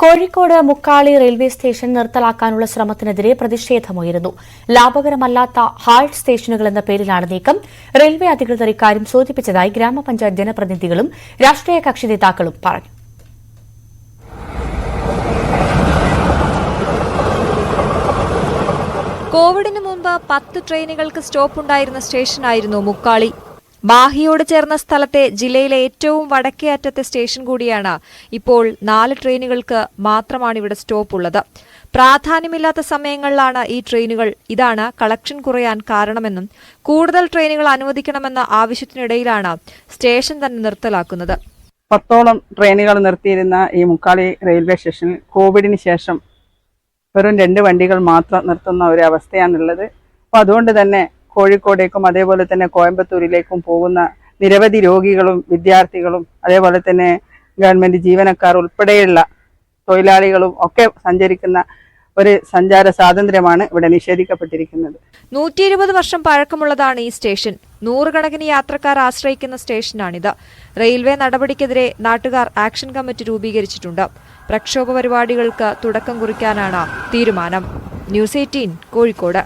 Kozhikode Mukkali railway station നിർത്തലാക്കാനുള്ള ശ്രമത്തിനെതിരെ പ്രതിഷേധമുയരുന്നു. ലാഭകരമല്ലാത്ത ഹാൾട്ട് സ്റ്റേഷനുകൾ എന്ന പേരിലാണ് നീക്കം. റെയിൽവേ അധികൃതർ ഇക്കാര്യം സൂചിപ്പിച്ചതായി ഗ്രാമപഞ്ചായത്ത് ജനപ്രതിനിധികളും രാഷ്ട്രീയ കക്ഷി നേതാക്കളും പറഞ്ഞു. കോവിഡിന് മുമ്പ് 10 ട്രെയിനുകൾക്ക് സ്റ്റോപ്പ് ഉണ്ടായിരുന്ന സ്റ്റേഷനായിരുന്നു മുക്കാളി. മാഹിയോട് ചേർന്ന സ്ഥലത്തെ ജില്ലയിലെ ഏറ്റവും വടക്കേ അറ്റത്തെ സ്റ്റേഷൻ കൂടിയാണ്. ഇപ്പോൾ 4 ട്രെയിനുകൾക്ക് മാത്രമാണ് ഇവിടെ സ്റ്റോപ്പ് ഉള്ളത്. പ്രാധാന്യമില്ലാത്ത സമയങ്ങളിലാണ് ഈ ട്രെയിനുകൾ. ഇതാണ് കളക്ഷൻ കുറയാൻ കാരണമെന്നും കൂടുതൽ ട്രെയിനുകൾ അനുവദിക്കണമെന്ന ആവശ്യത്തിനിടയിലാണ് സ്റ്റേഷൻ തന്നെ നിർത്തലാക്കുന്നത്. 10ഓളം ട്രെയിനുകൾ നിർത്തിയിരുന്ന ഈ മുക്കാളി റെയിൽവേ സ്റ്റേഷനിൽ കോവിഡിന് ശേഷം വെറും 2 വണ്ടികൾ മാത്രം നിർത്തുന്ന ഒരു അവസ്ഥയാണുള്ളത്. അപ്പോൾ അതുകൊണ്ട് തന്നെ കോഴിക്കോടേക്കും അതേപോലെ തന്നെ കോയമ്പത്തൂരിലേക്കും പോകുന്ന നിരവധി രോഗികളും വിദ്യാർത്ഥികളും അതേപോലെ തന്നെ ഗവൺമെന്റ് ജീവനക്കാർ ഉൾപ്പെടെയുള്ള തൊഴിലാളികളും ഒക്കെ സഞ്ചരിക്കുന്ന ഒരു സഞ്ചാര സ്വാതന്ത്ര്യമാണ് ഇവിടെ നിഷേധിക്കപ്പെട്ടിരിക്കുന്നത്. 120 വർഷം പഴക്കമുള്ളതാണ് ഈ സ്റ്റേഷൻ. 100 കണക്കിന് യാത്രക്കാർ ആശ്രയിക്കുന്ന സ്റ്റേഷനാണിത്. റെയിൽവേ നടപടിക്കെതിരെ നാട്ടുകാർ ആക്ഷൻ കമ്മിറ്റി രൂപീകരിച്ചിട്ടുണ്ട്. പ്രക്ഷോഭ പരിപാടികൾക്ക് തുടക്കം കുറിക്കാനാണ് തീരുമാനം. ന്യൂസ് 18 കോഴിക്കോട്.